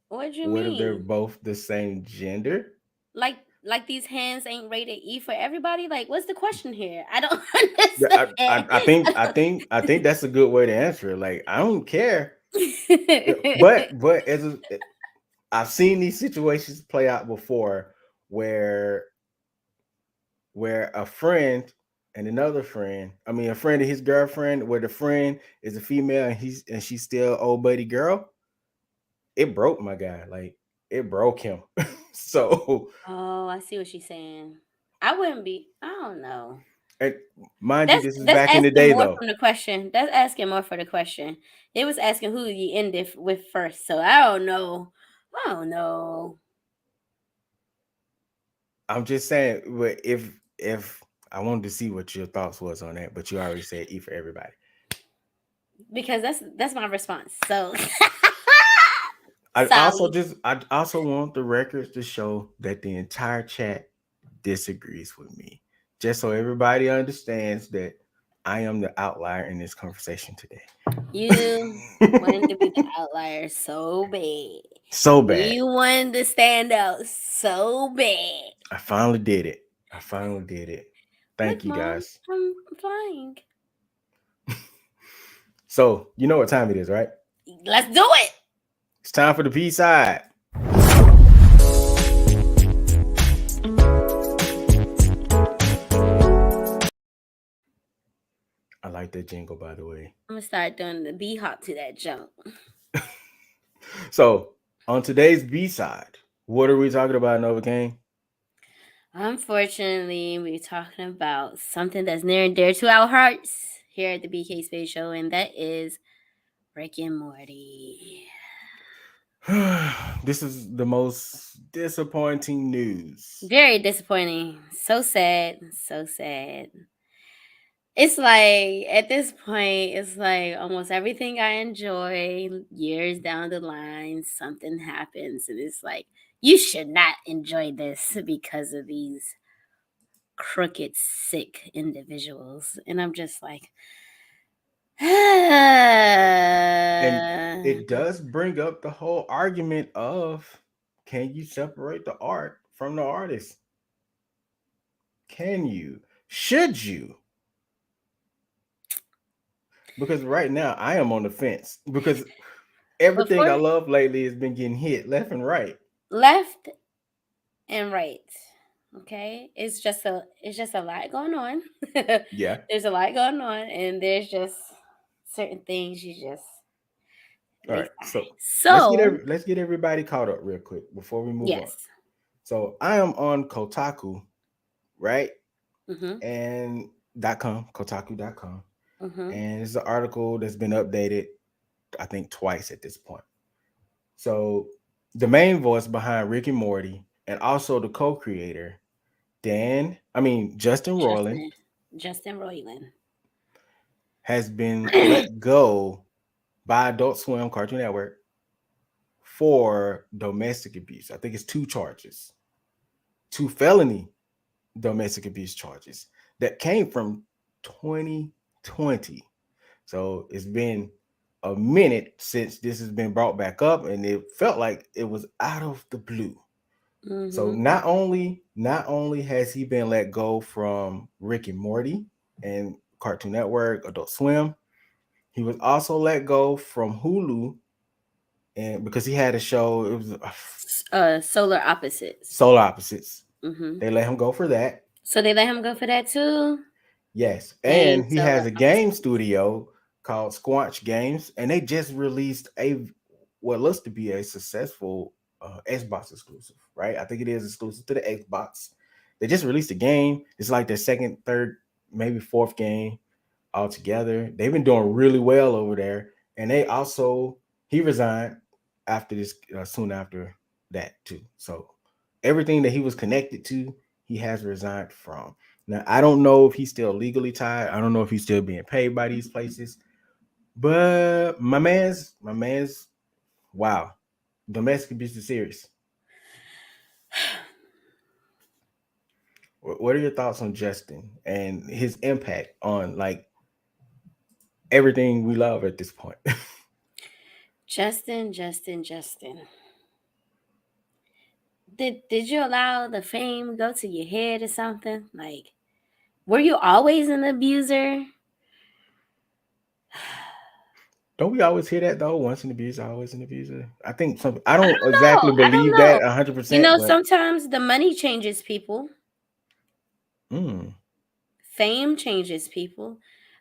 what you what if they're mean? both the same gender? Like these hands ain't rated E for everybody? Like what's the question here? I don't Yeah, understand. I think I think I think that's a good way to answer it. Like, I don't care. Yeah, but I've seen these situations play out before, where a friend and another friend, I mean a friend and his girlfriend, where the friend is a female and she's still old buddy girl. It broke my guy. Like, it broke him. So, Oh, I see what she's saying. I wouldn't be. I don't know. and mind you, That's this is that's back in the asking day more though. from the question. That's asking more for the question. It was asking who you ended with first. So I don't know. I don't know I'm just saying, but if I wanted to see what your thoughts was on that, but you already said E for everybody. because that's my response. So I also sorry. just I also want the records to show that the entire chat disagrees with me. Just so everybody understands that I am the outlier in this conversation You today. wanted to be the outlier so bad. So bad. You wanted to stand out so bad. I finally did it. I finally did it. Look, Thank you mom, guys. I'm flying. So, you know what time it is, right? Let's do it. It's time for the B side. I like that jingle, by the way. I'm gonna start doing the B hop to that jump. So, on today's B side, what are we talking about, Novacaine? Unfortunately, we're talking about something that's near and dear to our hearts here at the BK Space Show, and that is Rick and Morty. This is the most disappointing news. Very disappointing. So sad. So sad. It's like at this point, it's like almost everything I enjoy years down the line, something happens, and it's like you should not enjoy this because of these crooked, sick individuals. And I'm just like, And it does bring up the whole argument of, can you separate the art from the artist? Can you? Should you? Because right now I am on the fence because everything I before love lately has been getting hit left and right. left and right. Okay, it's just a lot going on. Yeah. There's a lot going on, and there's just certain things you just All right. waste So time. So let's get everybody caught up real quick before we move on. yes. So I am on Kotaku, right? Mhm. And .com, Kotaku.com. Mhm. And it's an article that's been updated, I think, twice at this point. So the main voice behind Rick and Morty and also the co-creator, Justin Roiland, Justin Justin Roiland. has been let go by Adult Swim Cartoon Network for domestic abuse. I think it's two charges, two felony domestic abuse charges that came from 2020. So it's been a minute since this has been brought back up, and it felt like it was out of the blue. So Mhm. not only has he been let go from Rick and Morty and Cartoon Network, Adult Swim, he was also let go from Hulu, and because he had a show, it was Solar opposites. Solar Opposites. Mhm. They let him go for that. So they let him go for that too. Yes, Dang, and he has solar a game opposites. studio called Squanch Games, and they just released a what looks to be a successful Xbox exclusive. Right, I think it is exclusive to the Xbox. They just released a game. It's like their second, third, maybe fourth game altogether. They've been doing really well over there, and they also he resigned after this soon after that too. So everything that he was connected to, he has resigned from. Now I don't know if he's still legally tied. I don't know if he's still being paid by these places. But my man's wow, domestic abuse is serious. What are your thoughts on Justin and his impact on like everything we love at this point? Justin. Did you allow the fame go to your head or something? Like, were you always an abuser? Don't we always hear that though? Once an abuser, always an abuser. I think some. I I don't don't exactly know. I don't believe know. that 100, You percent know, but sometimes the money changes people. mm, Fame changes people.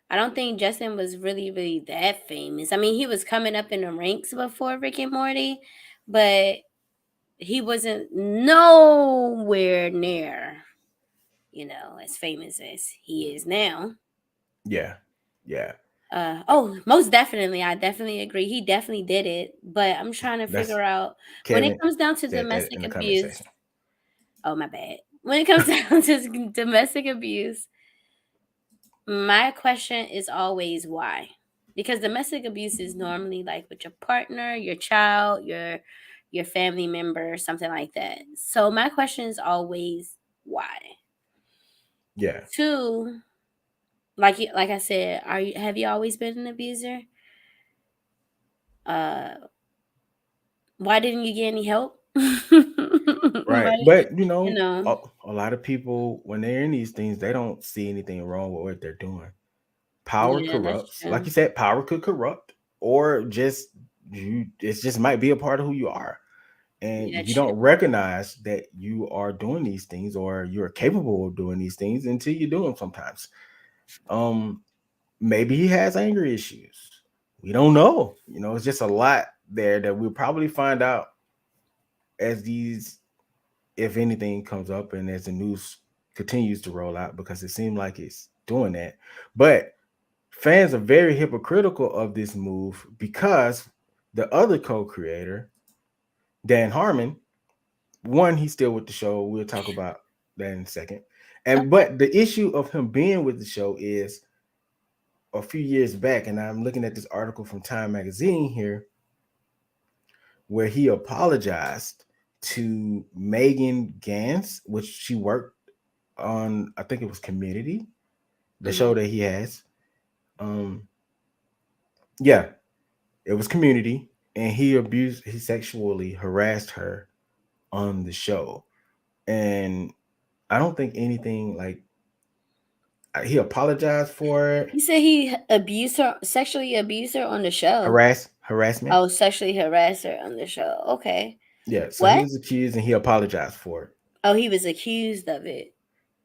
I don't think Justin was really, really that famous. I mean, he was coming up in the ranks before Rick and Morty, but he wasn't nowhere near, as famous as he is now. yeah, yeah. Most definitely. I definitely agree. He definitely did it. But I'm trying to That's figure out when it Kevin comes down to said that in domestic the comment abuse. section. Oh, my bad. When it comes down to domestic abuse, my question is always why? Because domestic abuse is normally like with your partner, your child, your family member, something like that. So my question is always why. Yeah, Two, like I said, have you always been an abuser? Uh why didn't you get any help? right. Why, But you know, a lot of people when they're in these things, they don't see anything wrong with what they're doing. Power yeah, that's corrupts. Like true. you said, power could corrupt, or just you. It just might be a part of who you are, and Yeah, you true. don't recognize that you are doing these things or you're capable of doing these things until you do them. Sometimes, um, maybe he has anger issues. We don't know. It's just a lot there that we'll probably find out as these, if anything, comes up and as the news continues to roll out because it seems like it's doing that. But fans are very hypocritical of this move because the other co-creator, Dan Harmon, one, he's still with the show. We'll talk about that in a second. Oh, And but the issue of him being with the show is a few years back, and I'm looking at this article from Time Magazine here, where he apologized to Megan Gans, which she worked on, I think it was Community, the show mhm. that he has. Um, yeah, it was Community, and he sexually harassed her on the show. And I don't think anything like he apologized for it. You said he abused her, sexually abused her on the show. Harassment. Oh, sexually harassed her on the show. Okay. Yeah, so he What? was accused and he apologized for it. Oh, he was accused of it.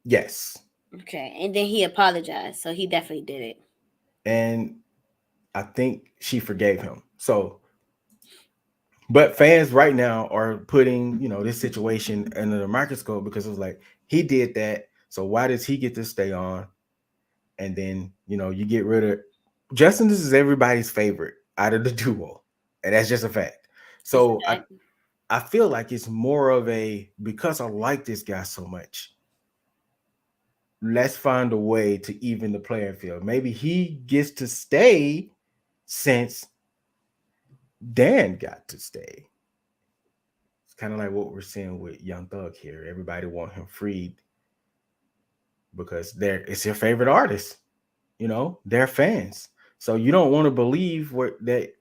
Yes. Okay. And then he apologized. So he definitely did it. And I think she forgave him. So, but fans right now are putting, this situation under the microscope because it was like, he did that. So why does he get to stay on? And then, you get rid of Justin. This is everybody's favorite out of the duo. And that's just a fact. That's a So I, fact. I feel like it's more of a, because I like this guy so much, let's find a way to even the playing field. Maybe he gets to stay since Dan got to stay. It's kind of like what we're seeing with Young Thug here. Everybody want him freed because it's your favorite artist. They're fans. So you don't want to believe that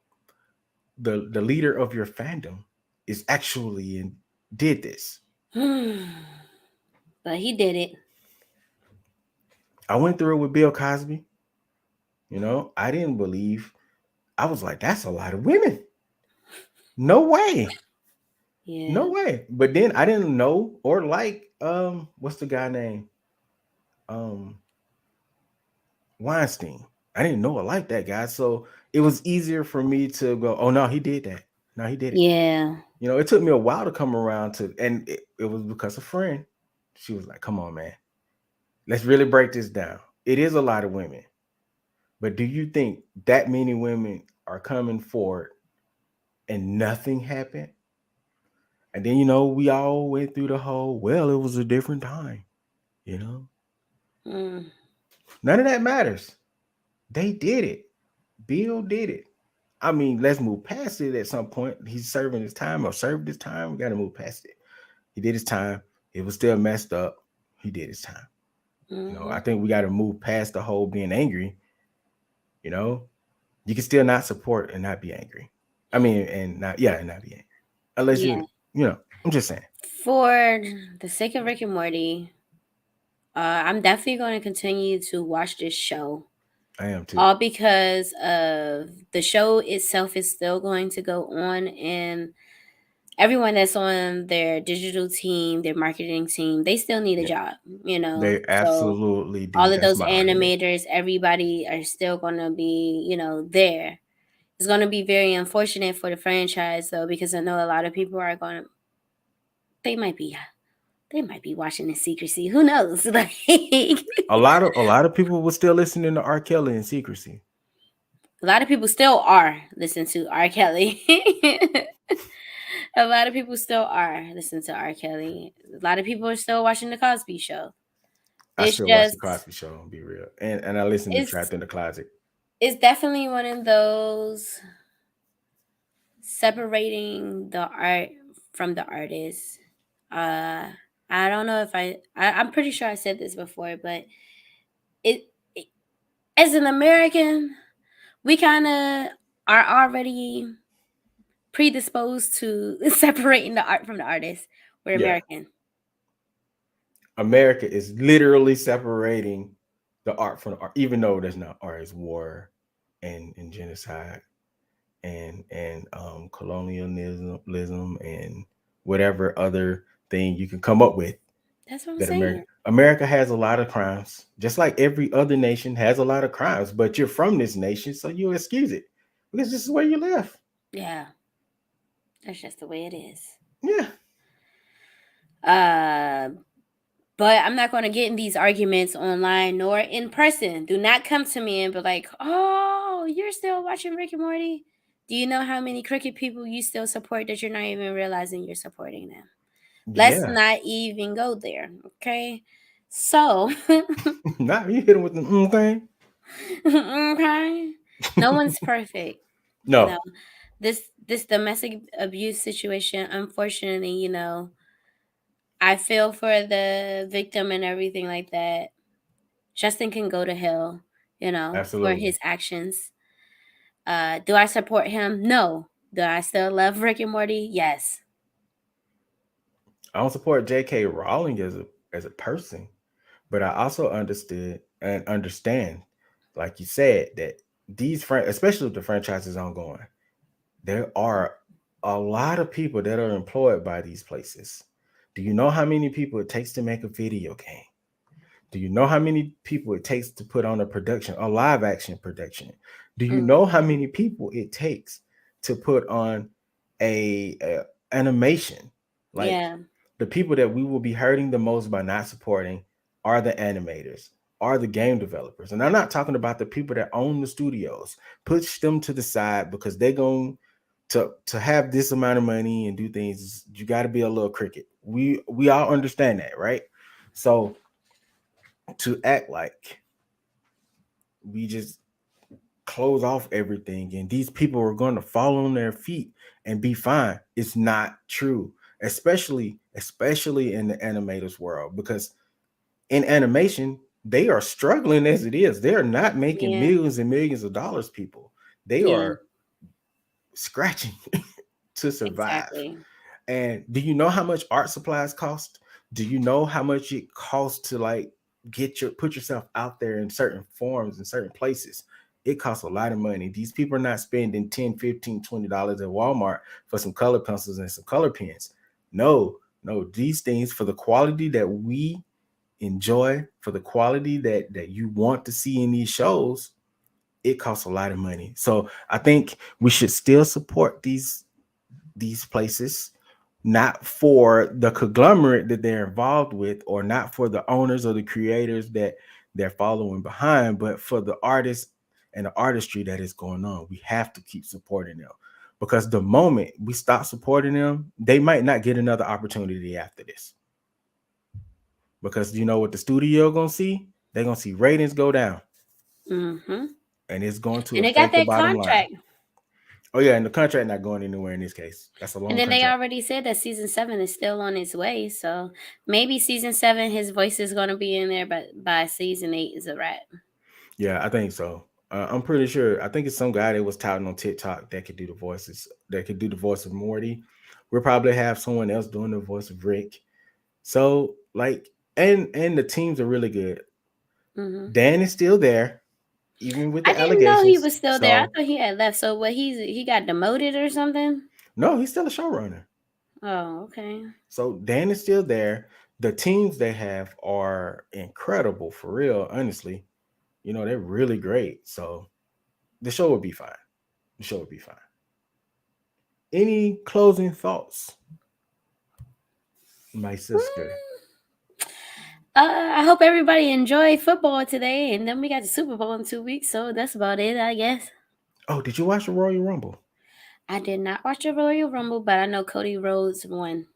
the leader of your fandom is actually and did this. But he did it. I went through it with Bill Cosby. I didn't believe. I was like, that's a lot of women. No way. Yeah. No way. But then I didn't know or like what's the guy name? Um Weinstein. I didn't know or like that guy. So it was easier for me to go, oh no, he did that. No, he did it. Yeah. It took me a while to come around to, and it was because a friend. She was like, come on, man. Let's really break this down. It is a lot of women. But do you think that many women are coming forward and nothing happened? And then, we all went through the whole, well, it was a different time, you know? Mm. None of that matters. They did it. Bill did it. I mean, let's move past it at some point. He's serving his time or served his time. We got to move past it. He did his time. It was still messed up. He did his time. I Hmm. think we got to move past the whole being angry. You know, you can still not support and not be angry. I mean, and not be angry. Unless Yeah. I'm just saying. For the sake of Rick and Morty, I'm definitely going to continue to watch this show. I am too. All because of the show itself is still going to go on, and everyone that's on their digital team, their marketing team, they still need a Yeah, job, you know. they So absolutely do. all of That's those my argument. animators, everybody are still going to be, there. It's going to be very unfortunate for the franchise though, because I know a lot of people are going to, they might be watching in secrecy. Who knows? Like A lot of people were still listening to R. Kelly in secrecy. a lot of people still are listening to R. Kelly. A lot of people still are listening to R. Kelly. A lot of people are still watching the Cosby Show. I It's still watch the just Cosby Show. Be real, and I listen to it's Trapped in the Closet. it's definitely one of those separating the art from the artist. Uh, I don't know if I'm pretty sure I said this before, but it as an American, we kind of are already predisposed to separating the art from the artist. We're Yeah, American. America is literally separating the art from the art, even though there's not art, it's war and genocide and colonialism and whatever other thing you can come up with. That's what I'm That America saying. America has a lot of crimes, just like every other nation has a lot of crimes. But you're from this nation, so you excuse it because this is where you live. Yeah, that's just the way it is. Yeah, Uh, but I'm not going to get in these arguments online nor in person. Do not come to me and be like, "Oh, you're still watching Rick and Morty." Do you know how many cricket people you still support that you're not even realizing you're supporting them? Let's Yeah. not even go there, okay? So, Not you hit him with the thing. okay, no one's perfect. You know, No, this domestic abuse situation, unfortunately, I feel for the victim and everything like that. Justin can go to hell, for absolutely. his actions. Do I support him? No. Do I still love Rick and Morty? Yes. I don't support J.K. Rowling as a person, but I also understood and understand, like you said, that especially if the franchise is ongoing, there are a lot of people that are employed by these places. Do you know how many people it takes to make a video game? Do you know how many people it takes to put on a live action production? Do you know how Hmm. many people it takes to put on a animation? Like Yeah. the people that we will be hurting the most by not supporting are the animators, are the game developers. And I'm not talking about the people that own the studios. Push them to the side because they're going to have this amount of money and do things. You got to be a little cricket. We all understand that, right? So to act like we just close off everything and these people are going to fall on their feet and be fine, it's not true. Especially in the animators world, because in animation they are struggling as it is. They're not making Yeah. millions and millions of dollars, people. They Yeah. are scratching to survive. Exactly. And do you know how much art supplies cost? Do you know how much it costs to like put yourself out there in certain forms in certain places? It costs a lot of money. These people are not spending 10, 15, $20 at Walmart for some color pencils and some color pens. No, no, these things for the quality that we enjoy, for the quality that you want to see in these shows, it costs a lot of money. So I think we should still support these places, not for the conglomerate that they're involved with, or not for the owners or the creators that they're following behind, but for the artists and the artistry that is going on. We have to keep supporting them, because the moment we stop supporting them, they might not get another opportunity after this. Because you know what the studio gonna see? They're gonna see ratings go down, Hmm. and it's going to And they got affect the that bottom line. contract. Oh yeah, and the contract not going anywhere in this case. That's a And long then they contract. already said that season 7 is still on its way. So maybe season 7, his voice is going to be in there, but by season 8 is a wrap. Yeah, I think so. I'm pretty sure. I think it's some guy that was touting on TikTok that could do the voices. That could do the voice of Morty. We'll probably have someone else doing the voice of Rick. So like, and the teams are really good. Hmm. Dan is still there, even with I the didn't know he allegations. was still there. I So thought he had left. So what? He got demoted or something? no, he's still a showrunner. Oh, okay. So Dan is still there. The teams they have are incredible for real. Honestly, they're really great. So the show will be fine. The show will be fine. Any closing thoughts, my sister? I hope everybody enjoyed football today, and then we got the Super Bowl in 2 weeks, so that's about it, I guess. Oh, did you watch the Royal Rumble? I did not watch the Royal Rumble, but I know Cody Rhodes won.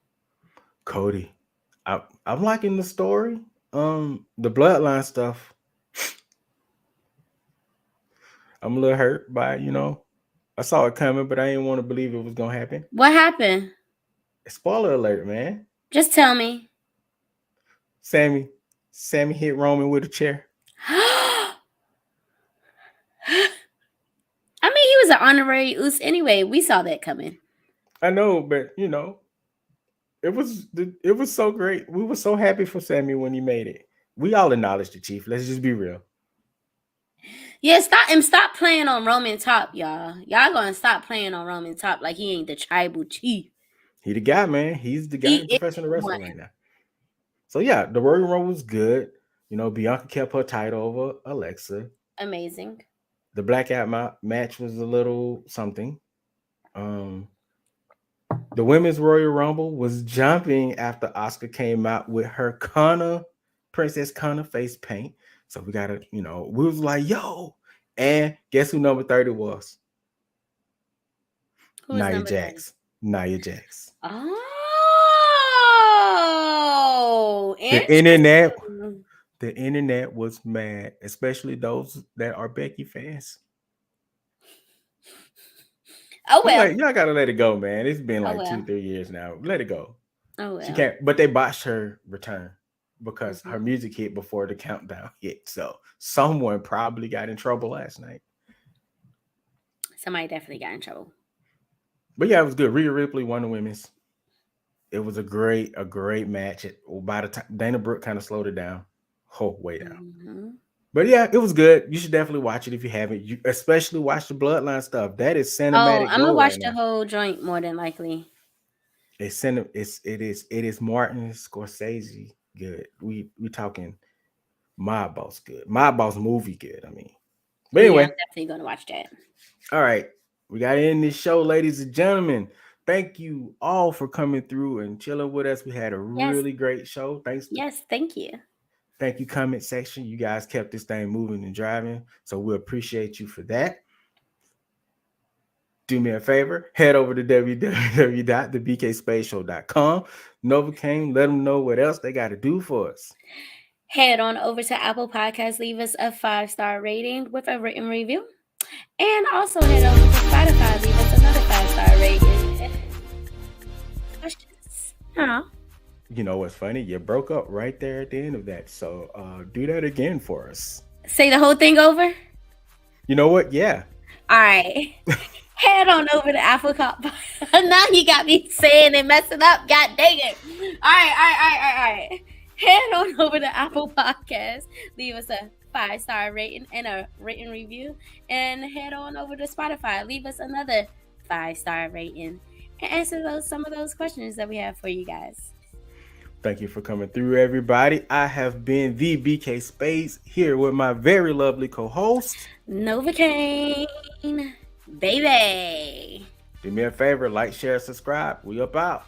Cody. I'm liking the story. The bloodline stuff. I'm a little hurt by, I saw it coming, but I didn't want to believe it was gonna happen. What happened? Spoiler alert, man. Just tell me. Sammy, Sammy hit Roman with a chair. I mean, he was an honorary Uce anyway. We saw that coming. I know, but it was so great. We were so happy for Sammy when he made it. We all acknowledged the chief. Let's just be real. Yeah, stop playing on Roman top, y'all. Y'all gonna stop playing on Roman top like he ain't the tribal chief. He the guy, man. He's the guy He in is professional the one. wrestling right now. So yeah, the Royal Rumble was good. Bianca kept her title over Alexa. Amazing. The blackout match was a little something. Um, the women's Royal Rumble was jumping after Oscar came out with her Princess Connor face paint. So we gotta, we was like, yo, and guess who number 30 was? Who was Nia number 10? Jax. Nia Jax. Oh, The internet, interesting. the internet was mad, especially those that are Becky fans. Oh I'm well. like, y'all gotta let it go, man. It's been Oh like two, well. 3 years now. Let it go. Oh She well. can't, but they botched her return because her Hmm. music hit before the countdown hit. So someone probably got in trouble last night. Somebody definitely got in trouble. But yeah, it was good. Rhea Ripley won the women's. It was a great match. By the time Dana Brooke kind of slowed it down, way down. Hmm. But yeah, it was good. You should definitely watch it if you haven't. You especially watch the Bloodline stuff. That is Oh, cinematic I'm gonna gold watch right the now. whole joint more than likely. It is Martin Scorsese good. We talking Mob Boss good. Mob Boss movie good. I mean, but Yeah, anyway, I'm definitely gonna watch that. all right. We got to end this show, ladies and gentlemen. Thank you all for coming through and chilling with us. We had a Yes, really great show. yes, thank you. Thank you, comment section. You guys kept this thing moving and driving. So we appreciate you for that. Do me a favor, head over to www.thebkspaceshow.com. Novacaine, let them know what else they got to do for us. Head on over to Apple Podcasts, leave us a 5-star rating with a written review. And also head over to Spotify, leave us another 5-star rating. Questions. Huh? You know what's funny? You broke up right there at the end of that. So do that again for us. Say the whole thing over? You know what? Yeah. All right. Head on over to Apple Cup. Now you got me saying and messing up. God dang it. All right. Head on over to Apple Podcasts. Leave us a 5-star rating and a written review. And head on over to Spotify. Leave us another 5-star rating. And answer some of those questions that we have for you guys. Thank you for coming through, everybody. I have been the BK Space here with my very lovely co-host, Novacaine, baby. Do me a favor, like, share, subscribe. We up out.